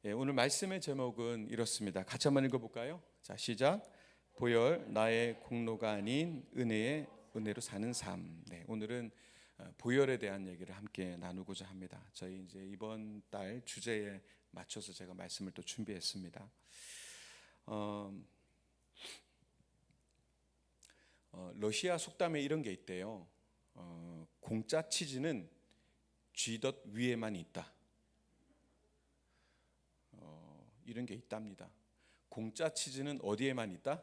오늘 말씀의 제목은 이렇습니다. 같이 한번 읽어볼까요? 자, 시작. 보혈 나의 공로가 아닌 은혜로 사는 삶. 네, 오늘은 보혈에 대한 얘기를 함께 나누고자 합니다. 저희 이제 이번 달 주제에 맞춰서 제가 말씀을 또 준비했습니다. 러시아 속담에 이런 게 있대요. 공짜 치즈는 쥐덫 위에만 있다. 이런 게 있답니다. 공짜 치즈는 어디에만 있다?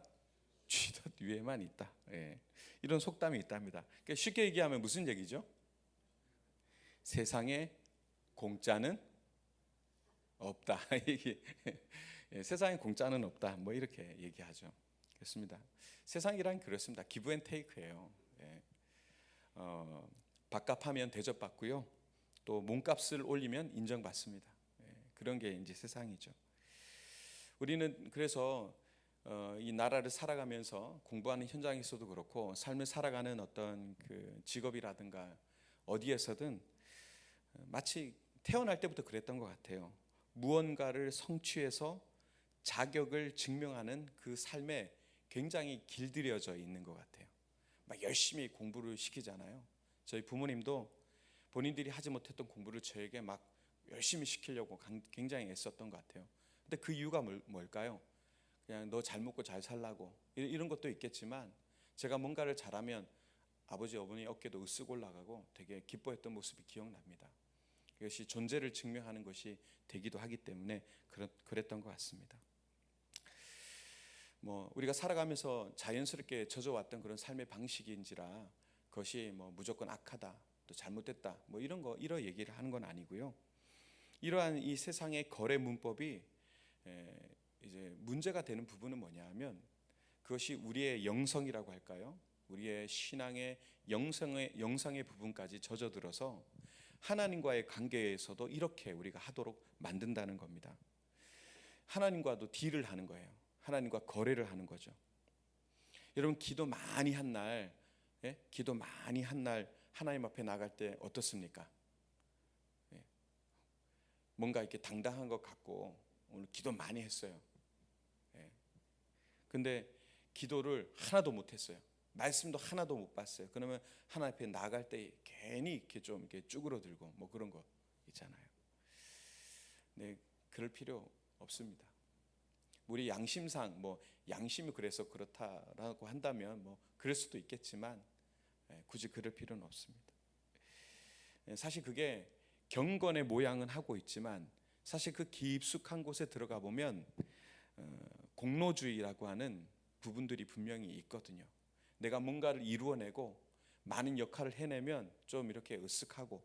쥐덫 위에만 있다. 예. 이런 속담이 있답니다. 그러니까 쉽게 얘기하면 무슨 얘기죠? 세상에 공짜는 없다. 예, 세상에 공짜는 없다. 뭐 이렇게 얘기하죠. 그렇습니다. 세상이란 그렇습니다. 기브 앤 테이크예요. 예. 밥값하면 대접받고요. 또 몸값을 올리면 인정받습니다. 예. 그런 게 이제 세상이죠. 우리는 그래서 이 나라를 살아가면서 공부하는 현장에서도 그렇고 삶을 살아가는 어떤 그 직업이라든가 어디에서든 마치 태어날 때부터 그랬던 것 같아요. 무언가를 성취해서 자격을 증명하는 그 삶에 굉장히 길들여져 있는 것 같아요. 막 열심히 공부를 시키잖아요. 저희 부모님도 본인들이 하지 못했던 공부를 저에게 막 열심히 시키려고 굉장히 애썼던 것 같아요. 근데 그 이유가 뭘까요? 그냥 너 잘 먹고 잘 살라고 이런 것도 있겠지만 제가 뭔가를 잘하면 아버지 어머니 어깨도 으쓱 올라가고 되게 기뻐했던 모습이 기억납니다. 그것이 존재를 증명하는 것이 되기도 하기 때문에 그랬던 것 같습니다. 뭐 우리가 살아가면서 자연스럽게 젖어왔던 그런 삶의 방식인지라 그것이 뭐 무조건 악하다 또 잘못됐다 뭐 이런 얘기를 하는 건 아니고요. 이러한 이 세상의 거래 문법이 이제 문제가 되는 부분은 뭐냐하면 그것이 우리의 영성이라고 할까요? 우리의 신앙의 영성의 부분까지 젖어들어서 하나님과의 관계에서도 이렇게 우리가 하도록 만든다는 겁니다. 하나님과도 딜을 하는 거예요. 하나님과 거래를 하는 거죠. 여러분 기도 많이 한 날, 기도 많이 한 날 하나님 앞에 나갈 때 어떻습니까? 뭔가 이렇게 당당한 것 같고 오늘 기도 많이 했어요. 근데 기도를 하나도 못 했어요. 말씀도 하나도 못 봤어요. 그러면 하나님 앞에 나갈 때 괜히 이렇게 좀 이렇게 쭈그러들고 뭐 그런 거 있잖아요. 네, 그럴 필요 없습니다. 우리 양심상 뭐 양심이 그래서 그렇다라고 한다면 뭐 그럴 수도 있겠지만 굳이 그럴 필요는 없습니다. 사실 그게 경건의 모양은 하고 있지만 사실 그 깊숙한 곳에 들어가 보면 공로주의라고 하는 부분들이 분명히 있거든요. 내가 뭔가를 이루어내고 많은 역할을 해내면 좀 이렇게 으쓱하고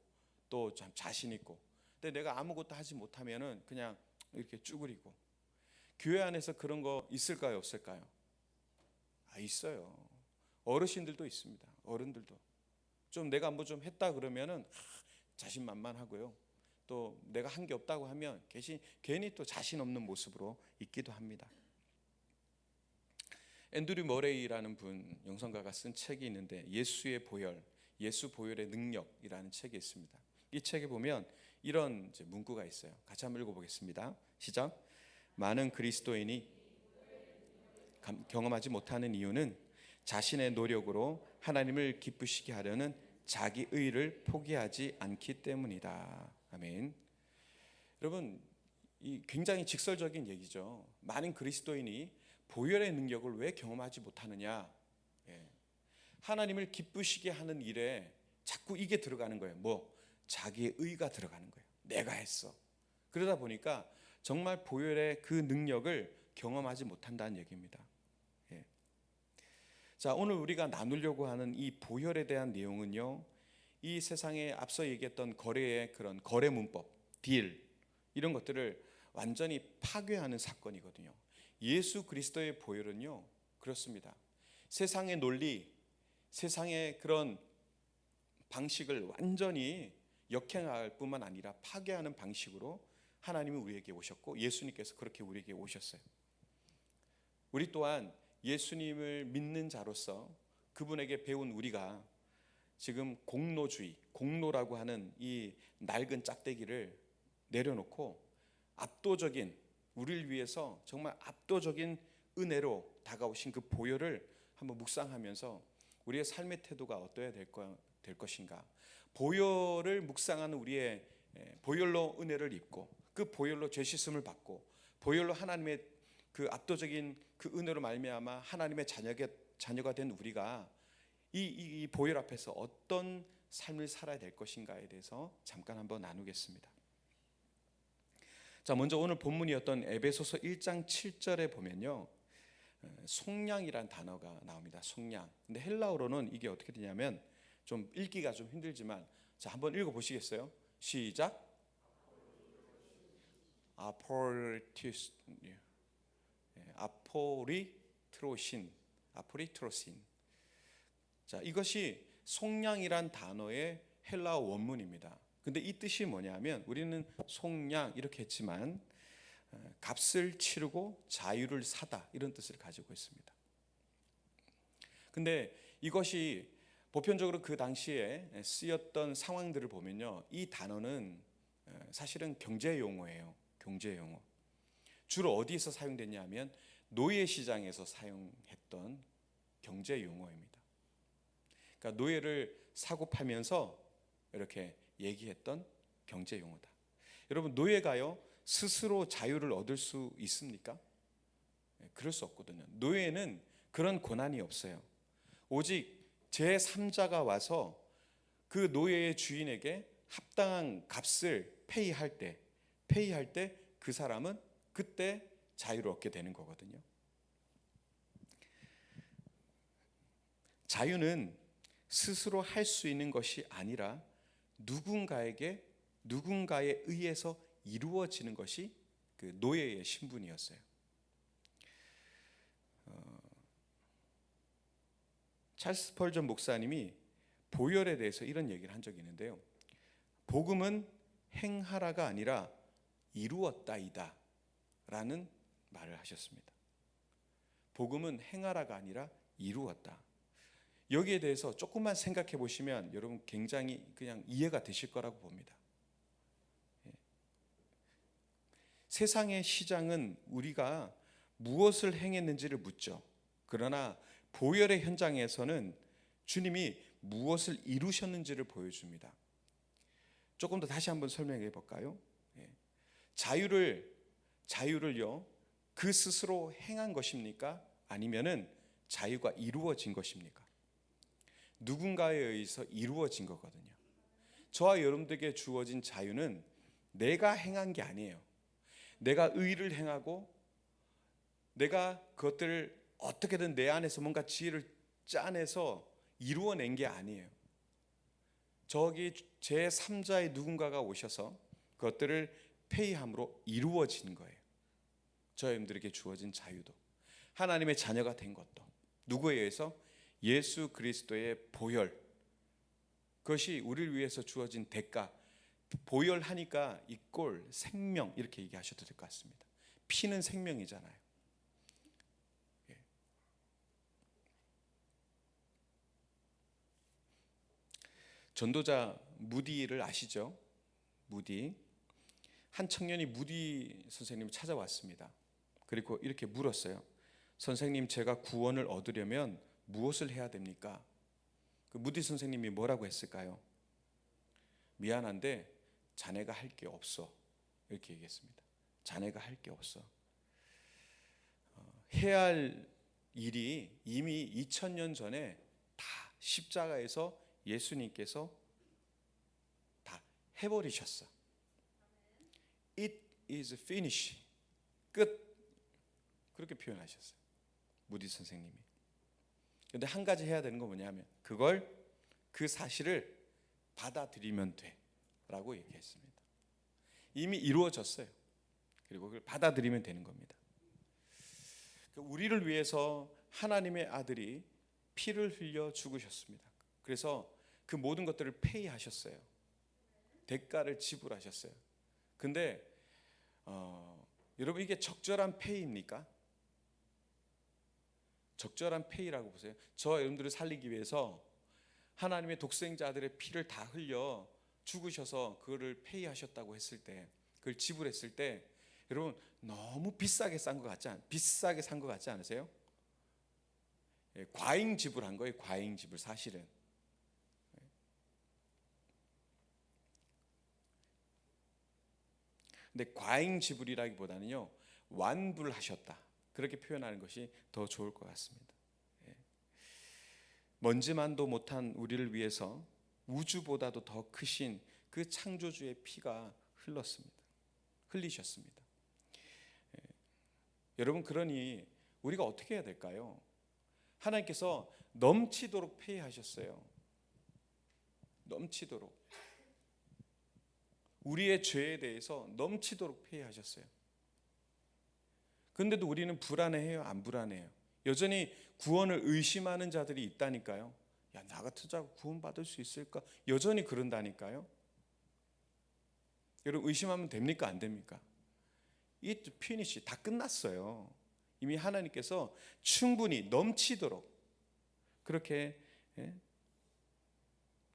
또 참 자신 있고, 근데 내가 아무것도 하지 못하면은 그냥 이렇게 쭈그리고. 교회 안에서 그런 거 있을까요, 없을까요? 있어요. 어르신들도 있습니다. 어른들도 좀 내가 뭐 좀 했다 그러면은 자신만만하고요. 또 내가 한 게 없다고 하면 괜히 또 자신 없는 모습으로 있기도 합니다. 앤드류 머레이라는 분 영성가가 쓴 책이 있는데 예수의 보혈, 예수 보혈의 능력이라는 책이 있습니다. 이 책에 보면 이런 이제 문구가 있어요. 같이 한번 읽어보겠습니다. 시작. 많은 그리스도인이 경험하지 못하는 이유는 자신의 노력으로 하나님을 기쁘시게 하려는 자기 의를 포기하지 않기 때문이다. 아멘. 여러분, 이 굉장히 직설적인 얘기죠. 많은 그리스도인이 보혈의 능력을 왜 경험하지 못하느냐? 하나님을 기쁘시게 하는 일에 자꾸 이게 들어가는 거예요. 뭐? 자기의 의가 들어가는 거예요. 내가 했어. 그러다 보니까 정말 보혈의 그 능력을 경험하지 못한다는 얘기입니다. 자, 오늘 우리가 나누려고 하는 이 보혈에 대한 내용은요, 이 세상에 앞서 얘기했던 거래의 그런 거래 문법, 딜 이런 것들을 완전히 파괴하는 사건이거든요. 예수 그리스도의 보혈은요 그렇습니다. 세상의 논리, 세상의 그런 방식을 완전히 역행할 뿐만 아니라 파괴하는 방식으로 하나님이 우리에게 오셨고 예수님께서 그렇게 우리에게 오셨어요. 우리 또한 예수님을 믿는 자로서 그분에게 배운 우리가 지금 공로주의, 공로라고 하는 이 낡은 짝대기를 내려놓고 압도적인, 우리를 위해서 정말 압도적인 은혜로 다가오신 그 보혈을 한번 묵상하면서 우리의 삶의 태도가 어떠해야 될 것인가. 보혈을 묵상하는 우리의, 보혈로 은혜를 입고 그 보혈로 죄 씻음을 받고 보혈로 하나님의 그 압도적인 그 은혜로 말미암아 하나님의 자녀가 된 우리가 이 보혈 앞에서 어떤 삶을 살아야 될 것인가에 대해서 잠깐 한번 나누겠습니다. 자, 먼저 오늘 본문이었던 에베소서 1장 7절에 보면요, 속량이란 단어가 나옵니다. 속량. 근데 헬라어로는 이게 어떻게 되냐면 좀 읽기가 좀 힘들지만, 자, 한번 읽어 보시겠어요? 시작. 아포리트로신. 자, 이것이 속량이란 단어의 헬라어 원문입니다. 근데 이 뜻이 뭐냐면, 우리는 속량 이렇게 했지만 값을 치르고 자유를 사다, 이런 뜻을 가지고 있습니다. 근데 이것이 보편적으로 그 당시에 쓰였던 상황들을 보면요, 이 단어는 사실은 경제 용어예요. 경제 용어. 주로 어디에서 사용됐냐면 노예 시장에서 사용했던 경제 용어입니다. 그러니까 노예를 사고 팔면서 이렇게 얘기했던 경제 용어다. 여러분, 노예가요 스스로 자유를 얻을 수 있습니까? 그럴 수 없거든요. 노예는 그런 권한이 없어요. 오직 제3자가 와서 그 노예의 주인에게 합당한 값을 페이할 때 그 사람은 그때 자유를 얻게 되는 거거든요. 자유는 스스로 할 수 있는 것이 아니라 누군가에 의해서 이루어지는 것이 그 노예의 신분이었어요. 찰스 스펄전 목사님이 보혈에 대해서 이런 얘기를 한 적이 있는데요. 복음은 행하라가 아니라 이루었다이다 라는 말을 하셨습니다. 복음은 행하라가 아니라 이루었다. 여기에 대해서 조금만 생각해 보시면 여러분 굉장히 그냥 이해가 되실 거라고 봅니다. 세상의 시장은 우리가 무엇을 행했는지를 묻죠. 그러나 보혈의 현장에서는 주님이 무엇을 이루셨는지를 보여줍니다. 조금 더 다시 한번 설명해 볼까요? 자유를요 그 스스로 행한 것입니까? 아니면은 자유가 이루어진 것입니까? 누군가에 의해서 이루어진 거거든요. 저와 여러분들에게 주어진 자유는 내가 행한 게 아니에요. 내가 의를 행하고 내가 그것들을 어떻게든 내 안에서 뭔가 지혜를 짜내서 이루어낸 게 아니에요. 저기 제3자의 누군가가 오셔서 그것들을 페이함으로 이루어진 거예요. 저 여러분들에게 주어진 자유도, 하나님의 자녀가 된 것도 누구에 의해서? 예수 그리스도의 보혈. 그것이 우리를 위해서 주어진 대가. 보혈하니까 이꼴 생명 이렇게 얘기하셔도 될 것 같습니다. 피는 생명이잖아요. 전도자 무디를 아시죠? 무디. 한 청년이 무디 선생님을 찾아왔습니다. 그리고 이렇게 물었어요. 선생님, 제가 구원을 얻으려면 무엇을 해야 됩니까? 그 무디 선생님이 뭐라고 했을까요? 미안한데 자네가 할 게 없어, 이렇게 얘기했습니다. 자네가 할 게 없어. 해야 할 일이 이미 2000년 전에 다 십자가에서 예수님께서 다 해버리셨어. It is finished. 끝. 그렇게 표현하셨어요, 무디 선생님이. 그런데 한 가지 해야 되는 건 뭐냐면 그 사실을 받아들이면 돼 라고 얘기했습니다. 이미 이루어졌어요. 그리고 그걸 받아들이면 되는 겁니다. 우리를 위해서 하나님의 아들이 피를 흘려 죽으셨습니다. 그래서 그 모든 것들을 페이하셨어요. 대가를 지불하셨어요. 근데 여러분, 이게 적절한 페이입니까? 적절한 페이라고 보세요. 저 여러분들을 살리기 위해서 하나님의 독생자 아들의 피를 다 흘려 죽으셔서 그거를 페이하셨다고 했을 때, 그걸 지불했을 때 여러분 너무 비싸게 산 것 같지 않으세요? 예, 과잉 지불한 거예요. 과잉 지불 사실은. 근데 과잉 지불이라기보다는요, 완불하셨다, 그렇게 표현하는 것이 더 좋을 것 같습니다. 예. 먼지만도 못한 우리를 위해서 우주보다도 더 크신 그 창조주의 피가 흘리셨습니다. 예. 여러분, 그러니 우리가 어떻게 해야 될까요? 하나님께서 넘치도록 페이하셨어요. 넘치도록. 우리의 죄에 대해서 넘치도록 페이하셨어요. 그런데도 우리는 불안해해요? 안 불안해요? 여전히 구원을 의심하는 자들이 있다니까요. 야, 나 같은 자가 구원받을 수 있을까? 여전히 그런다니까요. 여러분, 의심하면 됩니까? 안 됩니까? 이 피니시 다 끝났어요. 이미 하나님께서 충분히 넘치도록 그렇게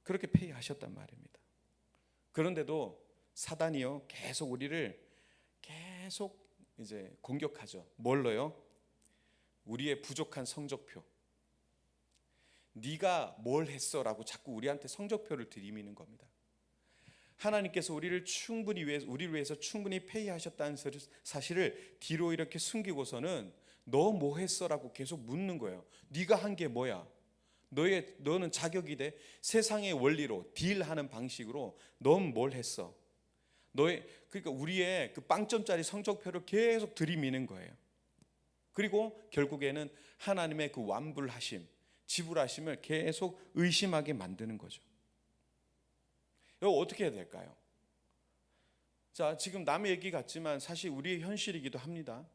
페이하셨단 말입니다. 그런데도 사단이요, 계속 우리를 계속 이제 공격하죠. 뭘로요? 우리의 부족한 성적표. 네가 뭘 했어라고 자꾸 우리한테 성적표를 들이미는 겁니다. 하나님께서 우리를 위해서 충분히 페이하셨다는 사실을 뒤로 이렇게 숨기고서는 너 뭐 했어라고 계속 묻는 거예요. 네가 한 게 뭐야? 너는 자격이 돼? 세상의 원리로 딜하는 방식으로 넌 뭘 했어? 그러니까 우리의 그 빵점짜리 성적표를 계속 들이미는 거예요. 그리고 결국에는 하나님의 그 완불하심, 지불하심을 계속 의심하게 만드는 거죠. 이거 어떻게 해야 될까요? 자, 지금 남의 얘기 같지만 사실 우리의 현실이기도 합니다.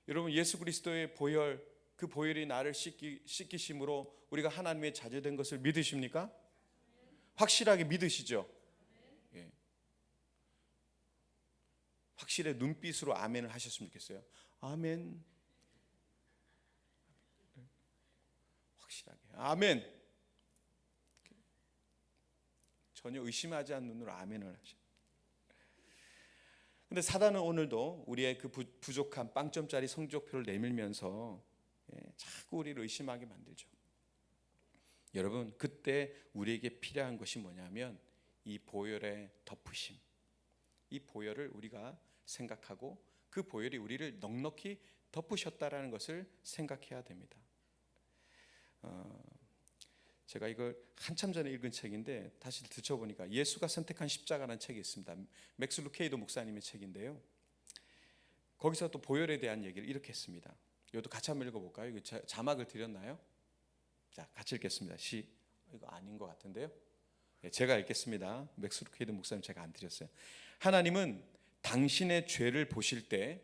여러분, 예수 그리스도의 보혈, 그 보혈이 나를 씻기심으로 우리가 하나님의 자녀된 것을 믿으십니까? 확실하게 믿으시죠? 예. 확실히 눈빛으로 아멘을 하셨으면 좋겠어요. 아멘. 확실하게 아멘. 전혀 의심하지 않는 눈으로 아멘을 하셔. 근데 사단은 오늘도 우리의 그 부족한 빵점짜리 성적표를 내밀면서 자꾸 우리를 의심하게 만들죠. 여러분, 그때 우리에게 필요한 것이 뭐냐면 이 보혈의 덮으심, 이 보혈을 우리가 생각하고 그 보혈이 우리를 넉넉히 덮으셨다라는 것을 생각해야 됩니다. 제가 이걸 한참 전에 읽은 책인데 다시 들춰보니까 예수가 선택한 십자가라는 책이 있습니다. 맥스 루케이도 목사님의 책인데요. 거기서 또 보혈에 대한 얘기를 이렇게 했습니다. 이것도 같이 한번 읽어볼까요? 이거 자막을 드렸나요? 자, 같이 읽겠습니다. 이거 아닌 것 같은데요. 제가 읽겠습니다. 맥스 루케이도 목사님 제가 안 드렸어요. 하나님은 당신의 죄를 보실 때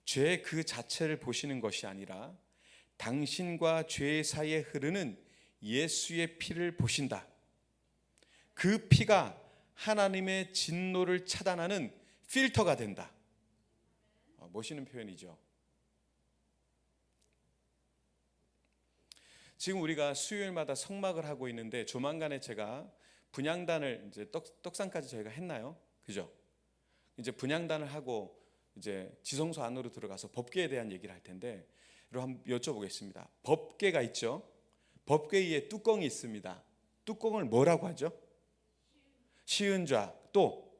죄 그 자체를 보시는 것이 아니라 당신과 죄 사이에 흐르는 예수의 피를 보신다. 그 피가 하나님의 진노를 차단하는 필터가 된다. 멋있는 표현이죠. 지금 우리가 수요일마다 성막을 하고 있는데 조만간에 제가 분향단을 이제 떡상까지 저희가 했나요? 그죠? 이제 분향단을 하고 이제 지성소 안으로 들어가서 법궤에 대한 얘기를 할 텐데 여러분 한번 여쭤보겠습니다. 법궤가 있죠? 법궤에 뚜껑이 있습니다. 뚜껑을 뭐라고 하죠? 시은좌, 또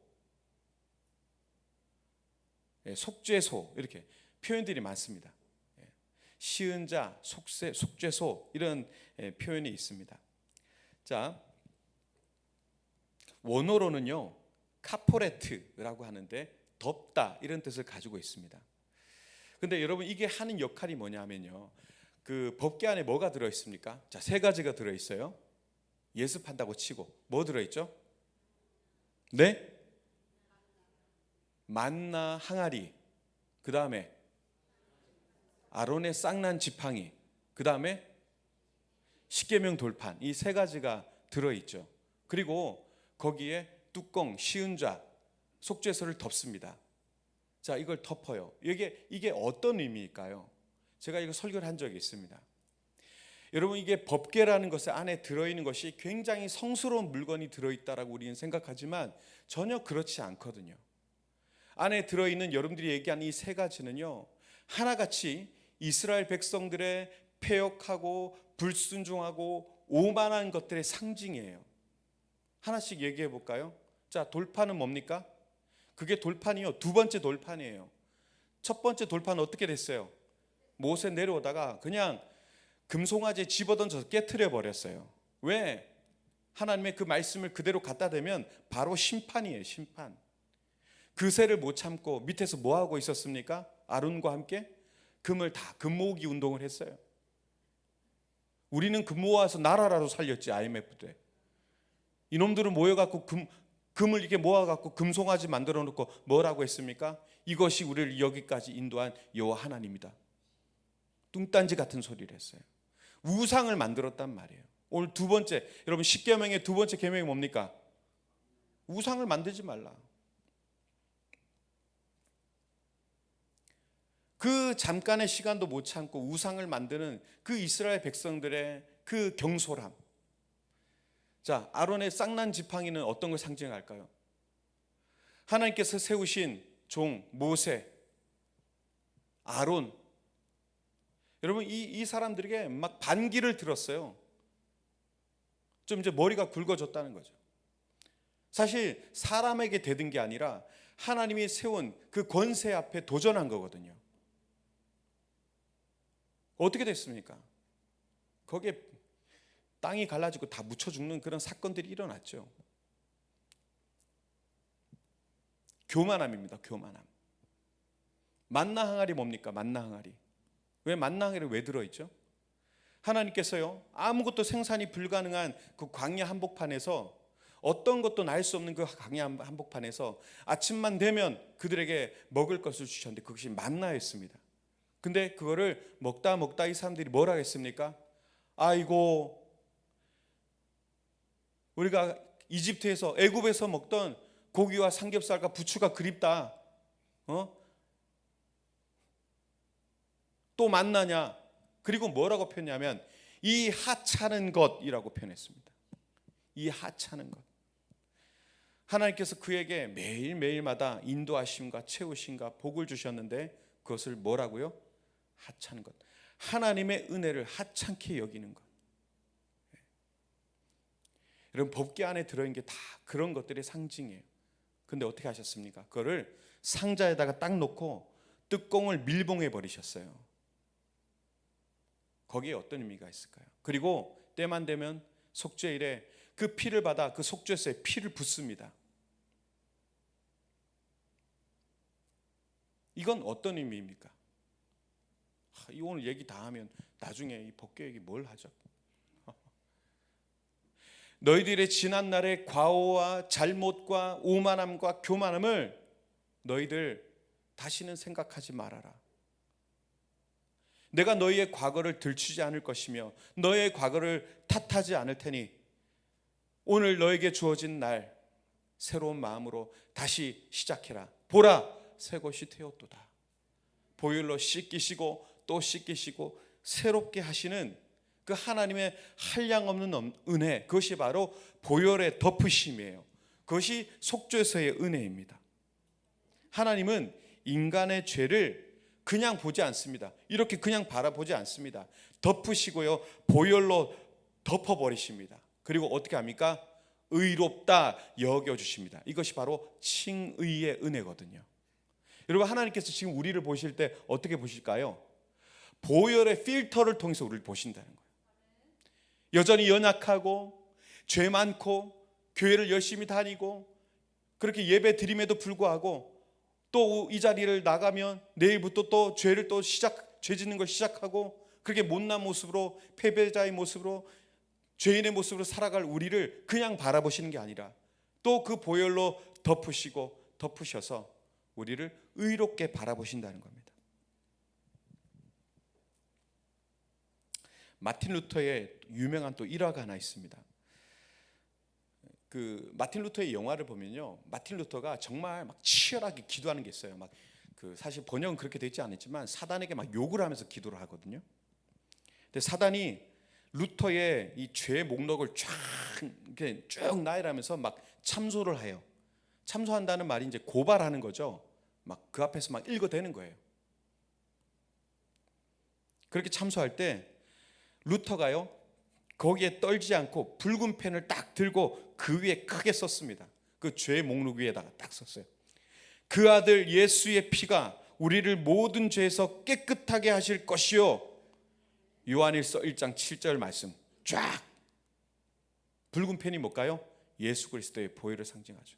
속죄소, 이렇게 표현들이 많습니다. 시은자, 속죄소, 이런 표현이 있습니다. 자, 원어로는요 카포레트라고 하는데 덮다, 이런 뜻을 가지고 있습니다. 근데 여러분, 이게 하는 역할이 뭐냐면요, 그 법궤 안에 뭐가 들어있습니까? 자, 세 가지가 들어있어요. 예습한다고 치고 뭐 들어있죠? 네? 만나 항아리, 그 다음에 아론의 쌍난 지팡이, 그 다음에 십계명 돌판, 이 세 가지가 들어있죠. 그리고 거기에 뚜껑, 시은좌, 속죄소를 덮습니다. 자, 이걸 덮어요. 이게 어떤 의미일까요? 제가 이거 설교를 한 적이 있습니다. 여러분, 이게 법궤라는 것에 안에 들어있는 것이 굉장히 성스러운 물건이 들어있다라고 우리는 생각하지만 전혀 그렇지 않거든요. 안에 들어있는 여러분들이 얘기한 이 세 가지는요, 하나같이 이스라엘 백성들의 패역하고 불순종하고 오만한 것들의 상징이에요. 하나씩 얘기해 볼까요? 자, 돌판은 뭡니까? 그게 돌판이요, 두 번째 돌판이에요. 첫 번째 돌판은 어떻게 됐어요? 모세 내려오다가 그냥 금송아지에 집어던져서 깨트려 버렸어요. 왜? 하나님의 그 말씀을 그대로 갖다 대면 바로 심판이에요, 심판. 그새를 못 참고 밑에서 뭐 하고 있었습니까? 아론과 함께 금을 다 금모으기 운동을 했어요. 우리는 금 모아서 나라라도 살렸지, IMF 때. 이놈들은 모여갖고 금을 이렇게 모아갖고 금송아지 만들어 놓고 뭐라고 했습니까? 이것이 우리를 여기까지 인도한 여호와 하나님이다. 뚱딴지 같은 소리를 했어요. 우상을 만들었단 말이에요. 오늘 두 번째, 여러분 10계명의 두 번째 계명이 뭡니까? 우상을 만들지 말라. 그 잠깐의 시간도 못 참고 우상을 만드는 그 이스라엘 백성들의 그 경솔함. 자, 아론의 쌍난 지팡이는 어떤 걸 상징할까요? 하나님께서 세우신 종 모세, 아론. 여러분 이 사람들에게 막 반기를 들었어요. 좀 이제 머리가 굵어졌다는 거죠. 사실 사람에게 대든 게 아니라 하나님이 세운 그 권세 앞에 도전한 거거든요. 어떻게 됐습니까? 거기에 땅이 갈라지고 다 묻혀 죽는 그런 사건들이 일어났죠. 교만함입니다. 교만함. 만나 항아리 뭡니까? 만나 항아리. 왜 만나 항아리 왜 들어있죠? 하나님께서요, 아무것도 생산이 불가능한 그 광야 한복판에서, 어떤 것도 날 수 없는 그 광야 한복판에서 아침만 되면 그들에게 먹을 것을 주셨는데 그것이 만나였습니다. 근데 그거를 먹다 이 사람들이 뭐라 했습니까? 아이고, 우리가 이집트에서, 애굽에서 먹던 고기와 삼겹살과 부추가 그립다. 또 만나냐? 그리고 뭐라고 표현하냐면 이 하찮은 것이라고 표현했습니다. 이 하찮은 것. 하나님께서 그에게 매일매일마다 인도하심과 채우심과 복을 주셨는데 그것을 뭐라고요? 하찮은 것. 하나님의 은혜를 하찮게 여기는 것. 여러분 법궤 안에 들어있는 게 다 그런 것들의 상징이에요. 근데 어떻게 하셨습니까? 그거를 상자에다가 딱 놓고 뚜껑을 밀봉해 버리셨어요. 거기에 어떤 의미가 있을까요? 그리고 때만 되면 속죄일에 그 피를 받아 그 속죄소에 피를 붓습니다. 이건 어떤 의미입니까? 이 오늘 얘기 다 하면 나중에 이 법궤 얘기 뭘 하죠? 너희들의 지난 날의 과오와 잘못과 오만함과 교만함을 너희들 다시는 생각하지 말아라. 내가 너희의 과거를 들추지 않을 것이며 너희의 과거를 탓하지 않을 테니 오늘 너에게 주어진 날 새로운 마음으로 다시 시작해라. 보라, 새 것이 되었도다. 보혈로 씻기시고 또 씻기시고 새롭게 하시는 그 하나님의 한량없는 은혜, 그것이 바로 보혈의 덮으심이에요. 그것이 속죄서의 은혜입니다. 하나님은 인간의 죄를 그냥 보지 않습니다. 이렇게 그냥 바라보지 않습니다. 덮으시고요, 보혈로 덮어버리십니다. 그리고 어떻게 합니까? 의롭다 여겨주십니다. 이것이 바로 칭의의 은혜거든요. 여러분 하나님께서 지금 우리를 보실 때 어떻게 보실까요? 보혈의 필터를 통해서 우리를 보신다는 거예요. 여전히 연약하고 죄 많고 교회를 열심히 다니고 그렇게 예배 드림에도 불구하고 또 이 자리를 나가면 내일부터 또 죄를 또 죄 짓는 걸 시작하고 그렇게 못난 모습으로 패배자의 모습으로 죄인의 모습으로 살아갈 우리를 그냥 바라보시는 게 아니라 또 그 보혈로 덮으셔서 우리를 의롭게 바라보신다는 겁니다. 마틴 루터의 유명한 또 일화가 하나 있습니다. 그 마틴 루터의 영화를 보면요, 마틴 루터가 정말 막 치열하게 기도하는 게 있어요. 막 그 사실 번역은 그렇게 되어 있지 않았지만 사단에게 막 욕을 하면서 기도를 하거든요. 근데 사단이 루터의 이 죄의 목록을 쭉 나열하면서 막 참소를 해요. 참소한다는 말이 이제 고발하는 거죠. 막 그 앞에서 막 읽어대는 거예요. 그렇게 참소할 때 루터가요, 거기에 떨지 않고 붉은 펜을 딱 들고 그 위에 크게 썼습니다. 그 죄 목록 위에다가 딱 썼어요. 그 아들 예수의 피가 우리를 모든 죄에서 깨끗하게 하실 것이요. 요한일서 1장 7절 말씀 쫙. 붉은 펜이 뭘까요? 예수 그리스도의 보혈을 상징하죠.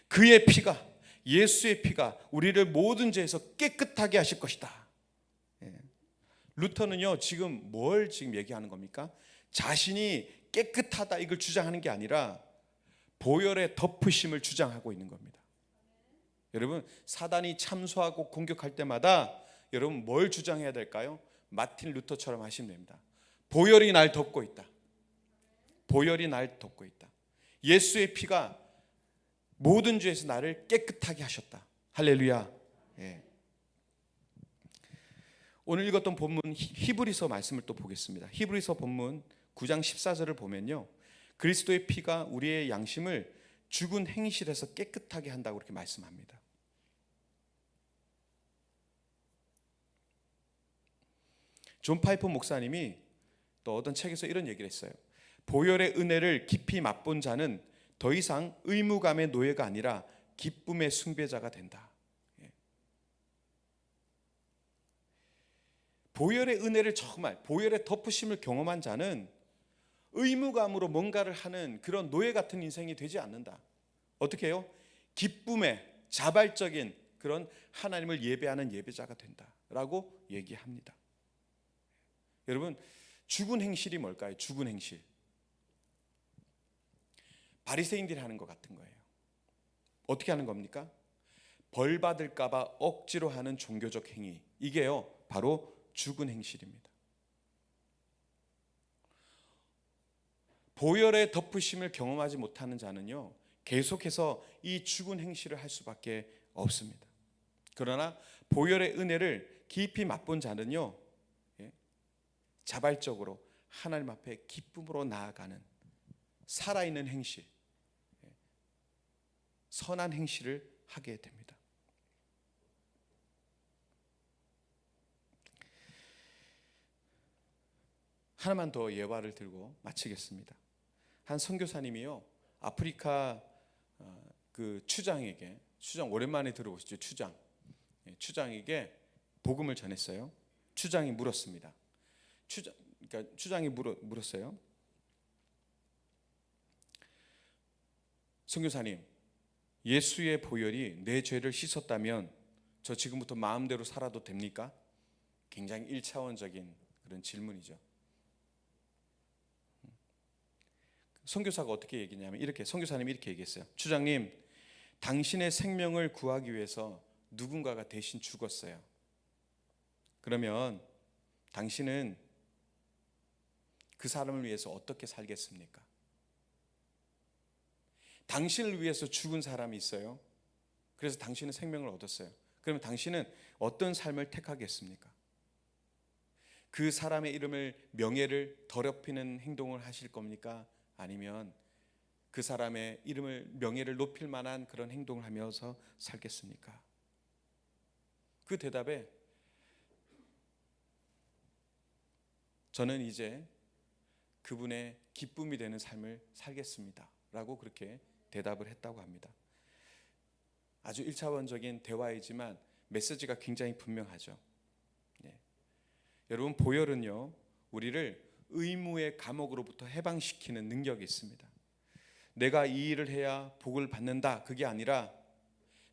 그의 피가, 예수의 피가 우리를 모든 죄에서 깨끗하게 하실 것이다. 루터는요, 지금 뭘 지금 얘기하는 겁니까? 자신이 깨끗하다 이걸 주장하는 게 아니라 보혈의 덮으심을 주장하고 있는 겁니다. 여러분, 사단이 참소하고 공격할 때마다 여러분 뭘 주장해야 될까요? 마틴 루터처럼 하시면 됩니다. 보혈이 날 덮고 있다. 보혈이 날 덮고 있다. 예수의 피가 모든 죄에서 나를 깨끗하게 하셨다. 할렐루야. 예. 오늘 읽었던 본문 히브리서 말씀을 또 보겠습니다. 히브리서 본문 9장 14절을 보면요, 그리스도의 피가 우리의 양심을 죽은 행실에서 깨끗하게 한다고 그렇게 말씀합니다. 존 파이퍼 목사님이 또 어떤 책에서 이런 얘기를 했어요. 보혈의 은혜를 깊이 맛본 자는 더 이상 의무감의 노예가 아니라 기쁨의 숭배자가 된다. 보혈의 은혜를 정말, 보혈의 덮으심을 경험한 자는 의무감으로 뭔가를 하는 그런 노예 같은 인생이 되지 않는다. 어떻게 해요? 기쁨의 자발적인 그런 하나님을 예배하는 예배자가 된다라고 얘기합니다. 여러분, 죽은 행실이 뭘까요? 죽은 행실. 바리새인들이 하는 것 같은 거예요. 어떻게 하는 겁니까? 벌 받을까 봐 억지로 하는 종교적 행위. 이게요, 바로 죽은 행실입니다. 보혈의 덮으심을 경험하지 못하는 자는요, 계속해서 이 죽은 행실을 할 수밖에 없습니다. 그러나 보혈의 은혜를 깊이 맛본 자는요, 자발적으로 하나님 앞에 기쁨으로 나아가는 살아있는 행실, 선한 행실을 하게 됩니다. 하나만 더 예화를 들고 마치겠습니다. 한 선교사님이요, 아프리카 그 추장에게, 추장 오랜만에 들어보시죠. 추장에게 복음을 전했어요. 추장이 물었습니다. 추장이 물었어요. 선교사님, 예수의 보혈이 내 죄를 씻었다면 저 지금부터 마음대로 살아도 됩니까? 굉장히 1차원적인 그런 질문이죠. 선교사가 어떻게 얘기냐면 이렇게, 선교사님이 이렇게 얘기했어요. 추장님, 당신의 생명을 구하기 위해서 누군가가 대신 죽었어요. 그러면 당신은 그 사람을 위해서 어떻게 살겠습니까? 당신을 위해서 죽은 사람이 있어요. 그래서 당신은 생명을 얻었어요. 그러면 당신은 어떤 삶을 택하겠습니까? 그 사람의 이름을, 명예를 더럽히는 행동을 하실 겁니까? 아니면 그 사람의 이름을, 명예를 높일 만한 그런 행동을 하면서 살겠습니까? 그 대답에 저는 이제 그분의 기쁨이 되는 삶을 살겠습니다 라고 그렇게 대답을 했다고 합니다. 아주 1차원적인 대화이지만 메시지가 굉장히 분명하죠. 여러분, 보혈은요, 우리를 의무의 감옥으로부터 해방시키는 능력이 있습니다. 내가 이 일을 해야 복을 받는다, 그게 아니라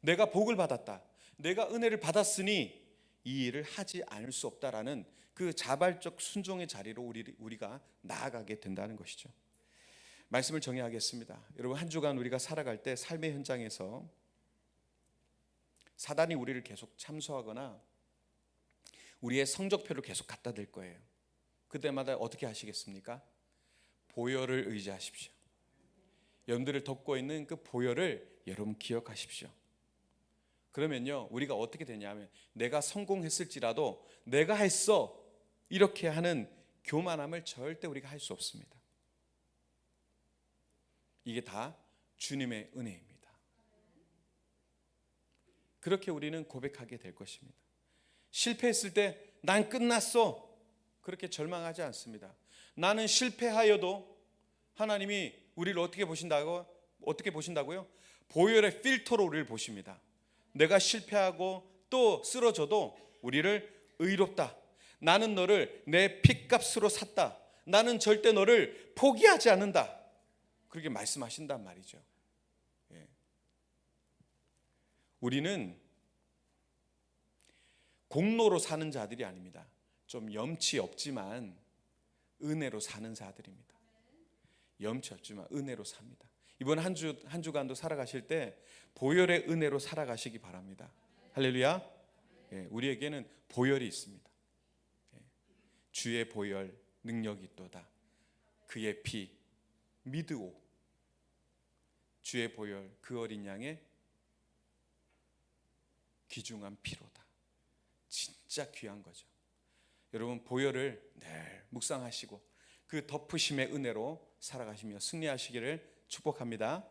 내가 복을 받았다, 내가 은혜를 받았으니 이 일을 하지 않을 수 없다라는 그 자발적 순종의 자리로 우리가 나아가게 된다는 것이죠. 말씀을 정리하겠습니다. 여러분, 한 주간 우리가 살아갈 때 삶의 현장에서 사단이 우리를 계속 참소하거나 우리의 성적표를 계속 갖다 댈 거예요. 그때마다 어떻게 하시겠습니까? 보혈을 의지하십시오. 여러분들을 덮고 있는 그 보혈을 여러분 기억하십시오. 그러면요, 우리가 어떻게 되냐면 내가 성공했을지라도 내가 했어 이렇게 하는 교만함을 절대 우리가 할 수 없습니다. 이게 다 주님의 은혜입니다. 그렇게 우리는 고백하게 될 것입니다. 실패했을 때 난 끝났어, 그렇게 절망하지 않습니다. 나는 실패하여도 하나님이 우리를 어떻게 보신다고요? 보혈의 필터로 우리를 보십니다. 내가 실패하고 또 쓰러져도 우리를 의롭다. 나는 너를 내 핏값으로 샀다. 나는 절대 너를 포기하지 않는다. 그렇게 말씀하신단 말이죠. 우리는 공로로 사는 자들이 아닙니다. 좀 염치 없지만 은혜로 사는 자들입니다. 염치 없지만 은혜로 삽니다. 이번 한 주간도 살아가실 때 보혈의 은혜로 살아가시기 바랍니다. 할렐루야. 우리에게는 보혈이 있습니다. 주의 보혈 능력이 있도다. 그의 피 믿으오. 주의 보혈 그 어린 양의 귀중한 피로다. 진짜 귀한 거죠. 여러분 보혈을 늘 묵상하시고 그 덮으심의 은혜로 살아가시며 승리하시기를 축복합니다.